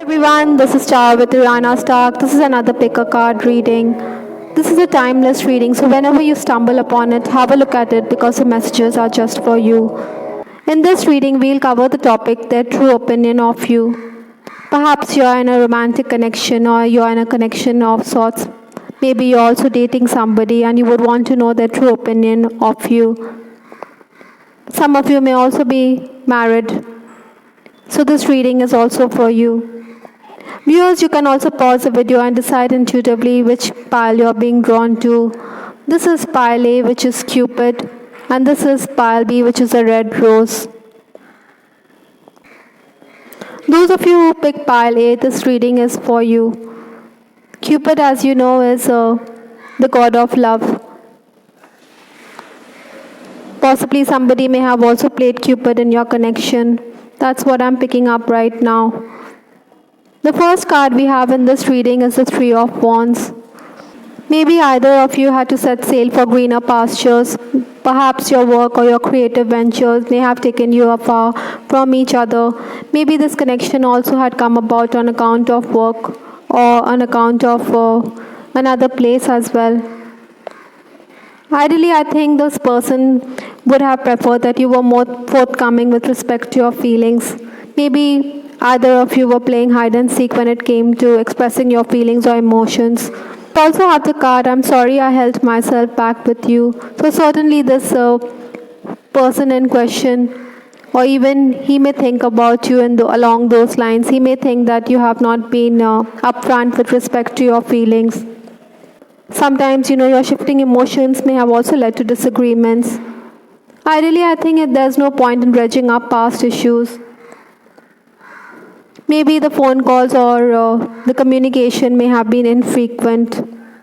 Everyone, this is Star with Ariana Stark. This is another pick a card reading. This is a timeless reading, so whenever you stumble upon it, have a look at it because the messages are just for you. In this reading, we'll cover the topic, their true opinion of you. Perhaps you're in a romantic connection or you're in a connection of sorts. Maybe you're also dating somebody and you would want to know their true opinion of you. Some of you may also be married, so this reading is also for you. Viewers, you can also pause the video and decide intuitively which pile you're being drawn to. This is pile A, which is Cupid, and this is pile B, which is a red rose. Those of you who pick pile A, this reading is for you. Cupid, as you know, is the god of love. Possibly somebody may have also played Cupid in your connection. That's what I'm picking up right now. The first card we have in this reading is the Three of Wands. Maybe either of you had to set sail for greener pastures. Perhaps your work or your creative ventures may have taken you afar from each other. Maybe this connection also had come about on account of work or on account of another place as well. Ideally, I think this person would have preferred that you were more forthcoming with respect to your feelings. Maybe either of you were playing hide and seek when it came to expressing your feelings or emotions. Also have the card, I'm sorry I held myself back with you. So certainly this person in question, or even he may think about you along those lines. He may think that you have not been upfront with respect to your feelings. Sometimes, your shifting emotions may have also led to disagreements. Ideally, I think there's no point in dredging up past issues. Maybe the phone calls or the communication may have been infrequent.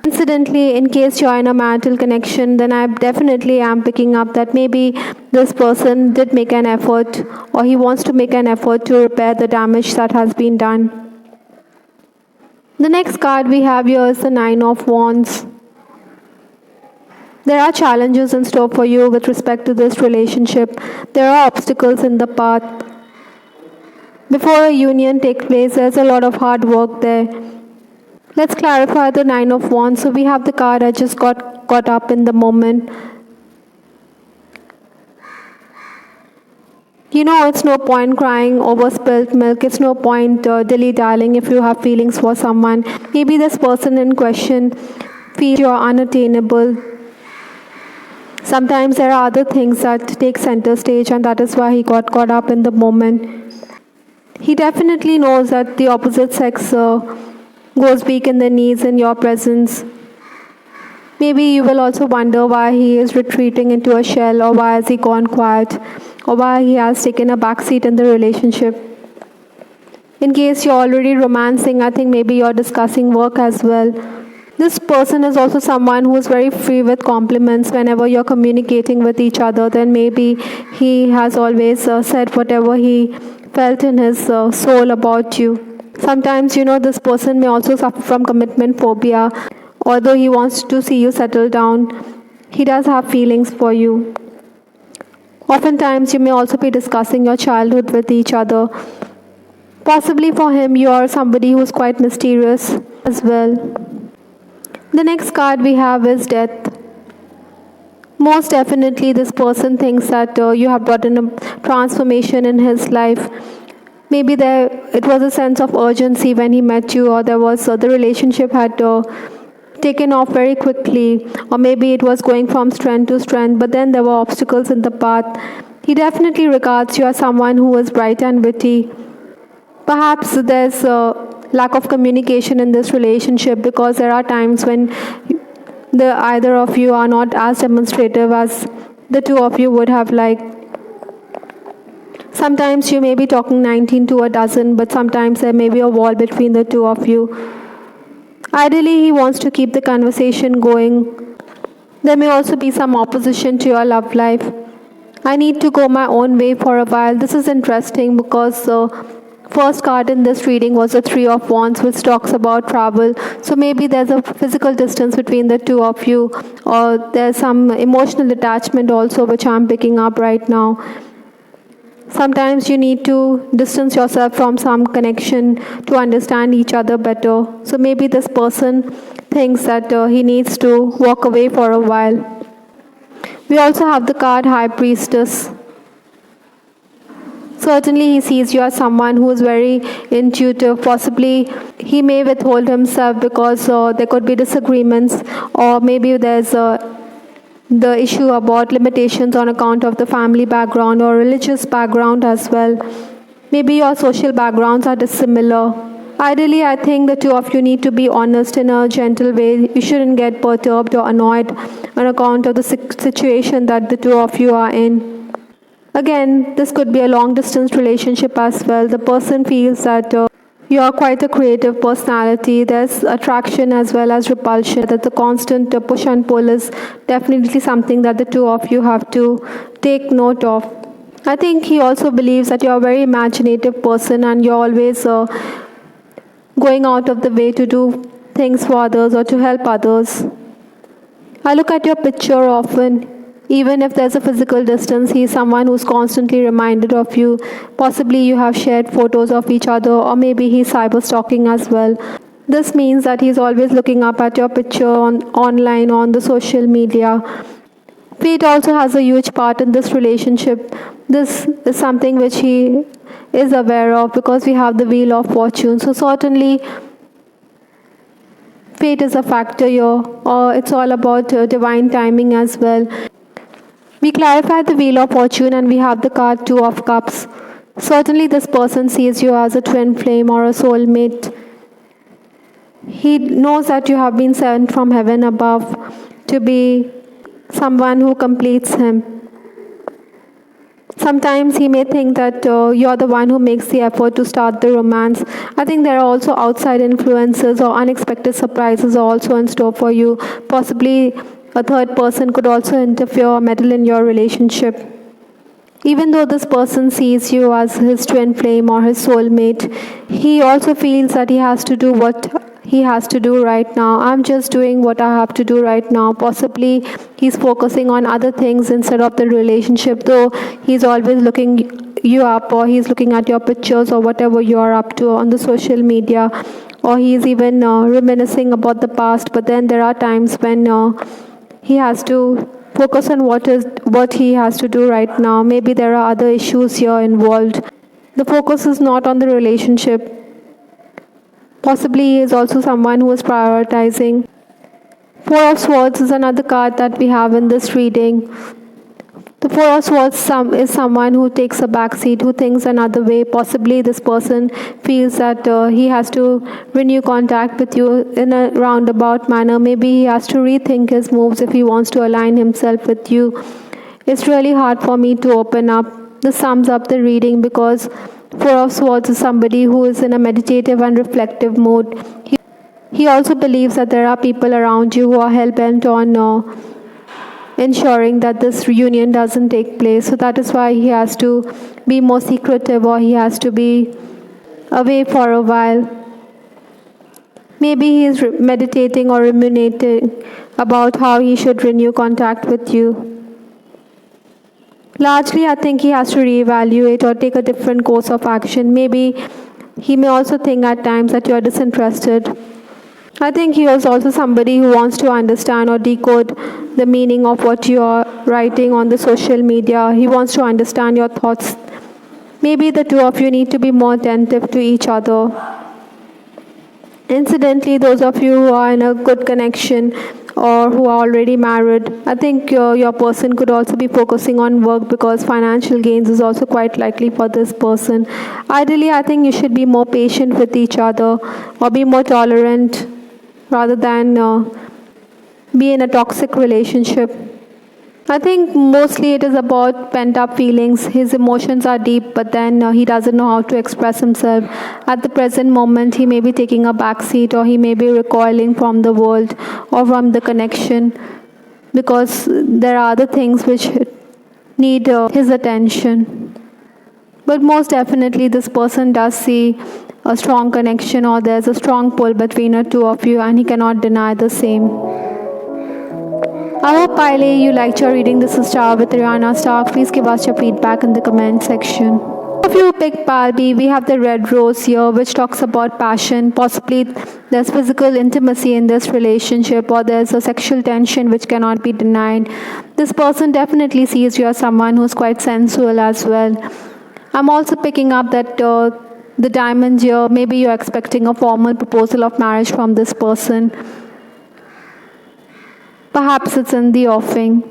Incidentally, in case you're in a marital connection, then I definitely am picking up that maybe this person did make an effort or he wants to make an effort to repair the damage that has been done. The next card we have here is the Nine of Wands. There are challenges in store for you with respect to this relationship. There are obstacles in the path. Before a union takes place, there's a lot of hard work there. Let's clarify the Nine of Wands. So we have the card I just got caught up in the moment. It's no point crying over spilt milk. It's no point dilly-dallying if you have feelings for someone. Maybe this person in question feels you're unattainable. Sometimes there are other things that take center stage, and that is why he got caught up in the moment. He definitely knows that the opposite sex goes weak in the knees in your presence. Maybe you will also wonder why he is retreating into a shell, or why has he gone quiet, or why he has taken a backseat in the relationship. In case you're already romancing, I think maybe you're discussing work as well. This person is also someone who is very free with compliments whenever you're communicating with each other. Then maybe he has always said whatever he felt in his soul about you. Sometimes, this person may also suffer from commitment phobia. Although he wants to see you settle down, he does have feelings for you. Oftentimes, you may also be discussing your childhood with each other. Possibly for him, you are somebody who is quite mysterious as well. The next card we have is Death. Most definitely, this person thinks that you have brought in a transformation in his life. Maybe it was a sense of urgency when he met you, or there was the relationship had taken off very quickly, or maybe it was going from strength to strength, but then there were obstacles in the path. He definitely regards you as someone who is bright and witty. Perhaps there's a lack of communication in this relationship, because there are times when either of you are not as demonstrative as the two of you would have liked. Sometimes you may be talking 19 to a dozen, but sometimes there may be a wall between the two of you. Ideally, he wants to keep the conversation going. There may also be some opposition to your love life. I need to go my own way for a while. This is interesting because first card in this reading was the Three of Wands, which talks about travel. So maybe there's a physical distance between the two of you, or there's some emotional attachment also, which I'm picking up right now. Sometimes you need to distance yourself from some connection to understand each other better. So maybe this person thinks that he needs to walk away for a while. We also have the card High Priestess. Certainly he sees you as someone who is very intuitive. Possibly he may withhold himself because there could be disagreements, or maybe there's the issue about limitations on account of the family background or religious background as well. Maybe your social backgrounds are dissimilar. Ideally, I think the two of you need to be honest in a gentle way. You shouldn't get perturbed or annoyed on account of the situation that the two of you are in. Again, this could be a long-distance relationship as well. The person feels that you are quite a creative personality. There's attraction as well as repulsion. That the constant push and pull is definitely something that the two of you have to take note of. I think he also believes that you're a very imaginative person and you're always going out of the way to do things for others or to help others. I look at your picture often. Even if there's a physical distance, he's someone who's constantly reminded of you. Possibly you have shared photos of each other, or maybe he's cyber stalking as well. This means that he's always looking up at your picture online on the social media. Fate also has a huge part in this relationship. This is something which he is aware of because we have the Wheel of Fortune. So certainly fate is a factor here, or it's all about divine timing as well. We clarified the Wheel of Fortune and we have the card Two of Cups. Certainly this person sees you as a twin flame or a soulmate. He knows that you have been sent from heaven above to be someone who completes him. Sometimes he may think that you're the one who makes the effort to start the romance. I think there are also outside influences or unexpected surprises are also in store for you. Possibly a third person could also interfere or meddle in your relationship. Even though this person sees you as his twin flame or his soulmate, he also feels that he has to do what he has to do right now. I'm just doing what I have to do right now. Possibly he's focusing on other things instead of the relationship, though he's always looking you up, or he's looking at your pictures or whatever you are up to on the social media, or he's even reminiscing about the past. But then there are times when he has to focus on what he has to do right now. Maybe there are other issues here involved. The focus is not on the relationship. Possibly he is also someone who is prioritizing. Four of Swords is another card that we have in this reading. The Four of Swords is someone who takes a backseat, who thinks another way. Possibly this person feels that he has to renew contact with you in a roundabout manner. Maybe he has to rethink his moves if he wants to align himself with you. It's really hard for me to open up. This sums up the reading because Four of Swords is somebody who is in a meditative and reflective mode. He also believes that there are people around you who are hell-bent on ensuring that this reunion doesn't take place. So that is why he has to be more secretive, or he has to be away for a while. Maybe he is meditating or ruminating about how he should renew contact with you. Largely, I think he has to reevaluate or take a different course of action. Maybe he may also think at times that you are disinterested. I think he is also somebody who wants to understand or decode the meaning of what you are writing on the social media. He wants to understand your thoughts. Maybe the two of you need to be more attentive to each other. Incidentally, those of you who are in a good connection or who are already married, I think your person could also be focusing on work because financial gains is also quite likely for this person. Ideally, I think you should be more patient with each other or be more tolerant rather than be in a toxic relationship. I think mostly it is about pent-up feelings. His emotions are deep, but then he doesn't know how to express himself. At the present moment, he may be taking a backseat, or he may be recoiling from the world or from the connection because there are other things which need his attention. But most definitely, this person does see a strong connection, or there's a strong pull between the two of you, and he cannot deny the same. I hope, Kylie, you liked your reading. This is Star with Ariana Stark. Please give us your feedback in the comment section. If you pick Barbie, we have the red rose here, which talks about passion. Possibly there's physical intimacy in this relationship, or there's a sexual tension which cannot be denied. This person definitely sees you as someone who's quite sensual as well. I'm also picking up that the diamond here, maybe you're expecting a formal proposal of marriage from this person. Perhaps it's in the offing.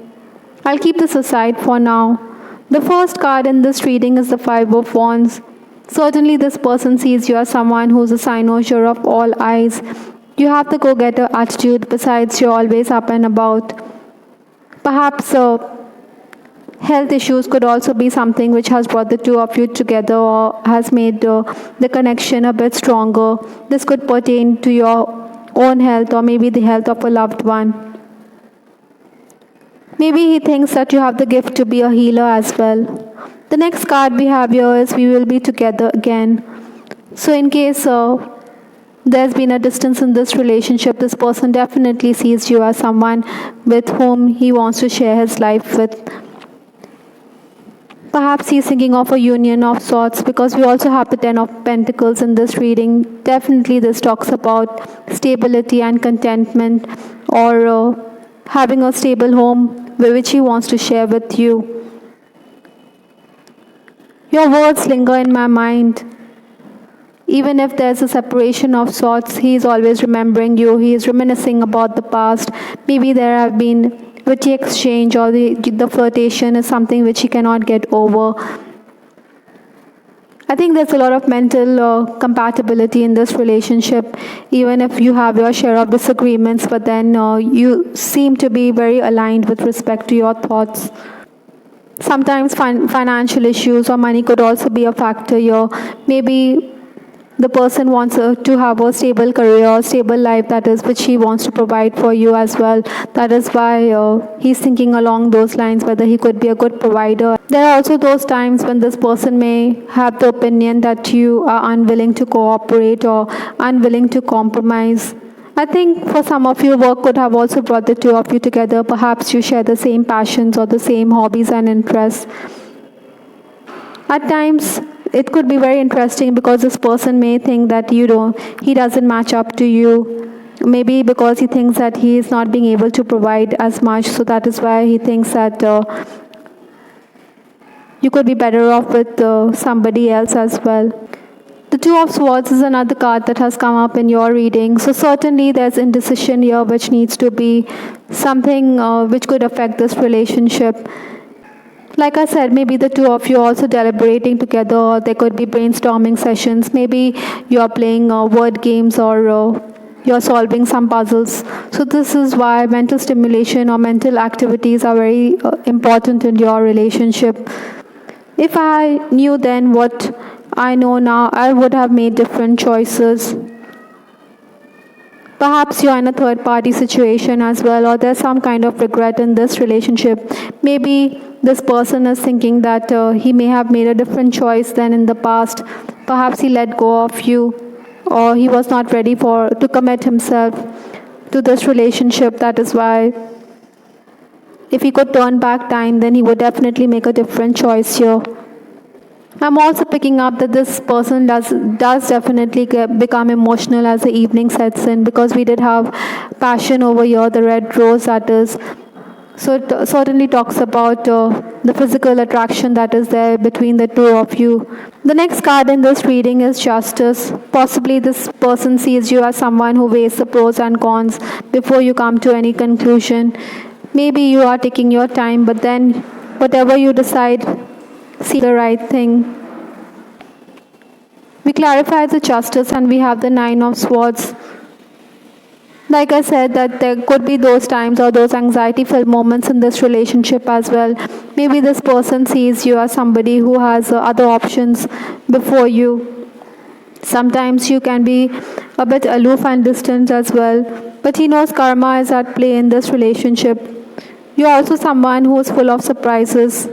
I'll keep this aside for now. The first card in this reading is the Five of Wands. Certainly this person sees you as someone who's a cynosure of all eyes. You have the go-getter attitude, besides you're always up and about. Perhaps health issues could also be something which has brought the two of you together or has made the connection a bit stronger. This could pertain to your own health or maybe the health of a loved one. Maybe he thinks that you have the gift to be a healer as well. The next card we have here is we will be together again. So in case there's been a distance in this relationship, this person definitely sees you as someone with whom he wants to share his life with. Perhaps he's thinking of a union of sorts, because we also have the Ten of Pentacles in this reading. Definitely this talks about stability and contentment, or having a stable home which he wants to share with you. Your words linger in my mind. Even if there's a separation of sorts, he is always remembering you. He is reminiscing about the past. Maybe there have been witty exchange, or the flirtation is something which he cannot get over. I think there's a lot of mental compatibility in this relationship, even if you have your share of disagreements, but then you seem to be very aligned with respect to your thoughts. Sometimes financial issues or money could also be a factor here. Maybe the person wants to have a stable career, stable life, that is, which he wants to provide for you as well. That is why he's thinking along those lines, whether he could be a good provider. There are also those times when this person may have the opinion that you are unwilling to cooperate or unwilling to compromise. I think for some of you, work could have also brought the two of you together. Perhaps you share the same passions or the same hobbies and interests. At times, it could be very interesting because this person may think that he doesn't match up to you. Maybe because he thinks that he is not being able to provide as much, so that is why he thinks that you could be better off with somebody else as well. The Two of Swords is another card that has come up in your reading. So certainly there's indecision here which needs to be something which could affect this relationship. Like I said, maybe the two of you are also deliberating together, or there could be brainstorming sessions. Maybe you are playing word games, or you're solving some puzzles. So this is why mental stimulation or mental activities are very important in your relationship. If I knew then what I know now, I would have made different choices. Perhaps you're in a third-party situation as well, or there's some kind of regret in this relationship. Maybe this person is thinking that he may have made a different choice than in the past. Perhaps he let go of you, or he was not ready to commit himself to this relationship. That is why, if he could turn back time, then he would definitely make a different choice here. I'm also picking up that this person does definitely become emotional as the evening sets in, because we did have passion over here, the red rose that is. So it certainly talks about the physical attraction that is there between the two of you. The next card in this reading is Justice. Possibly this person sees you as someone who weighs the pros and cons before you come to any conclusion. Maybe you are taking your time, but then whatever you decide, see the right thing. We clarify the Justice and we have the Nine of Swords. Like I said, that there could be those times or those anxiety-filled moments in this relationship as well. Maybe this person sees you as somebody who has other options before you. Sometimes you can be a bit aloof and distant as well, but he knows karma is at play in this relationship. You're also someone who is full of surprises.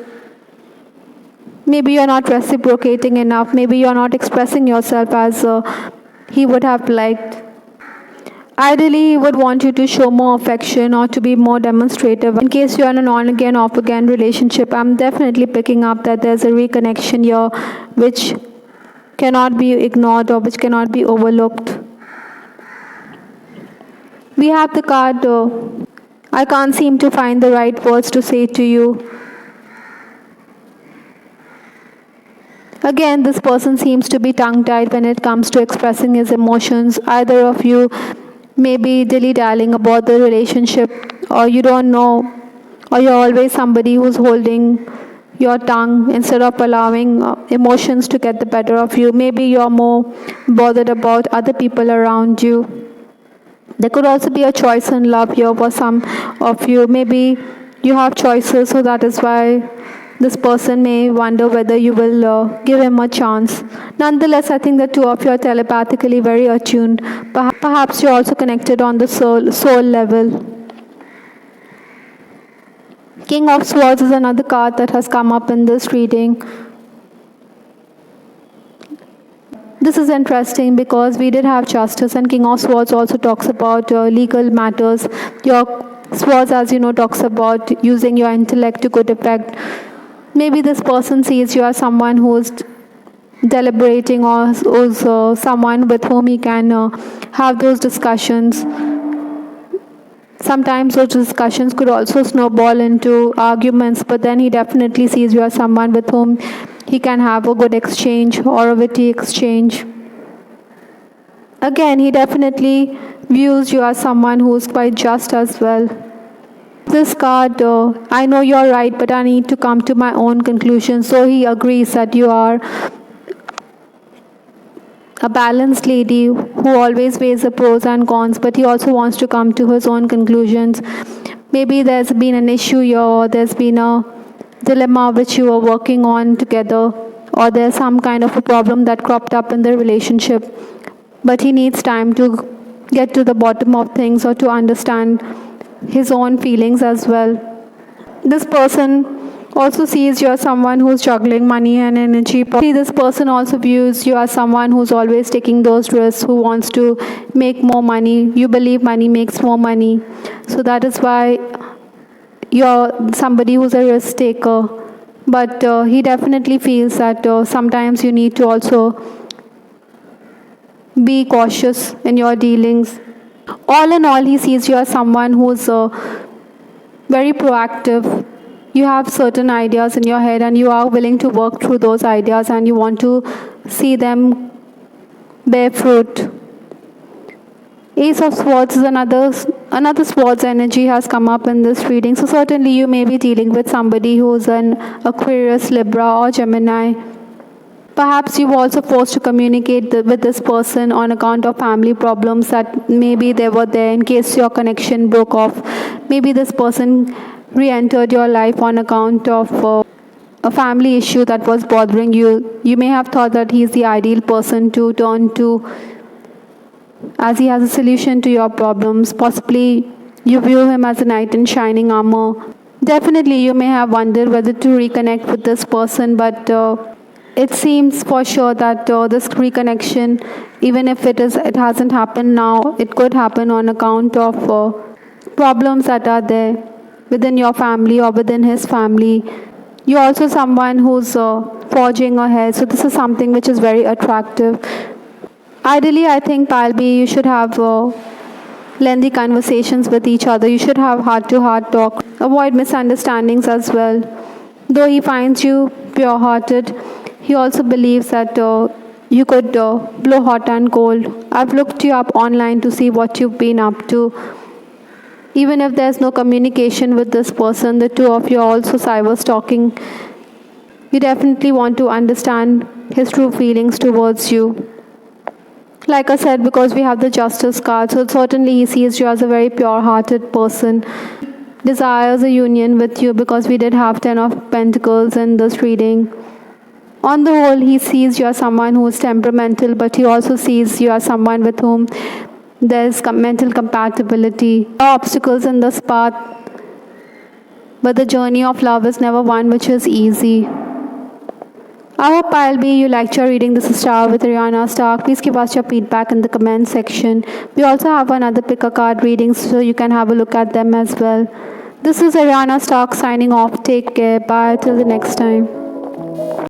Maybe you're not reciprocating enough. Maybe you're not expressing yourself as he would have liked. Ideally, he would want you to show more affection or to be more demonstrative. In case you are in an on-again, off-again relationship, I'm definitely picking up that there's a reconnection here which cannot be ignored or which cannot be overlooked. We have the card, I can't seem to find the right words to say to you. Again, this person seems to be tongue-tied when it comes to expressing his emotions. Either of you may be dilly-dallying about the relationship, or you don't know, or you're always somebody who's holding your tongue instead of allowing emotions to get the better of you. Maybe you're more bothered about other people around you. There could also be a choice in love here for some of you. Maybe you have choices, so that is why this person may wonder whether you will give him a chance. Nonetheless, I think the two of you are telepathically very attuned. Perhaps you're also connected on the soul level. King of Swords is another card that has come up in this reading. This is interesting because we did have Justice, and King of Swords also talks about legal matters. Your Swords, as you know, talks about using your intellect to good effect. Maybe this person sees you as someone who is deliberating, or who's someone with whom he can have those discussions. Sometimes those discussions could also snowball into arguments, but then he definitely sees you as someone with whom he can have a good exchange or a witty exchange. Again, he definitely views you as someone who is quite just as well. This card, I know you're right, but I need to come to my own conclusion. So he agrees that you are a balanced lady who always weighs the pros and cons, but he also wants to come to his own conclusions. Maybe there's been an issue here, or there's been a dilemma which you are working on together, or there's some kind of a problem that cropped up in the relationship, but he needs time to get to the bottom of things or to understand his own feelings as well. This person also sees you as someone who's juggling money and energy. Probably this person also views you as someone who's always taking those risks, who wants to make more money. You believe money makes more money. So that is why you're somebody who's a risk taker. But he definitely feels that sometimes you need to also be cautious in your dealings. All in all, he sees you as someone who's very proactive. You have certain ideas in your head and you are willing to work through those ideas and you want to see them bear fruit. Ace of Swords is another Swords energy has come up in this reading. So certainly you may be dealing with somebody who's an Aquarius, Libra or Gemini. Perhaps you were also forced to communicate with this person on account of family problems that maybe they were there in case your connection broke off. Maybe this person re-entered your life on account of a family issue that was bothering you. You may have thought that he's the ideal person to turn to as he has a solution to your problems. Possibly you view him as a knight in shining armor. Definitely you may have wondered whether to reconnect with this person, but it seems for sure that this reconnection, even if it hasn't happened now, it could happen on account of problems that are there within your family or within his family. You're also someone who's forging ahead, so this is something which is very attractive. Ideally, I think, Palbi, you should have lengthy conversations with each other. You should have heart-to-heart talk. Avoid misunderstandings as well. Though he finds you pure-hearted, he also believes that you could blow hot and cold. I've looked you up online to see what you've been up to. Even if there's no communication with this person, the two of you are also cyber-stalking. You definitely want to understand his true feelings towards you. Like I said, because we have the Justice card, so certainly he sees you as a very pure-hearted person. Desires a union with you because we did have 10 of Pentacles in this reading. On the whole, he sees you as someone who is temperamental, but he also sees you as someone with whom there's mental compatibility. There are obstacles in this path, but the journey of love is never one which is easy. I hope ILB you liked your reading. This is Star with Ariana Star. Please give us your feedback in the comment section. We also have another pick a card readings, so you can have a look at them as well. This is Ariana Stark signing off. Take care. Bye till the next time.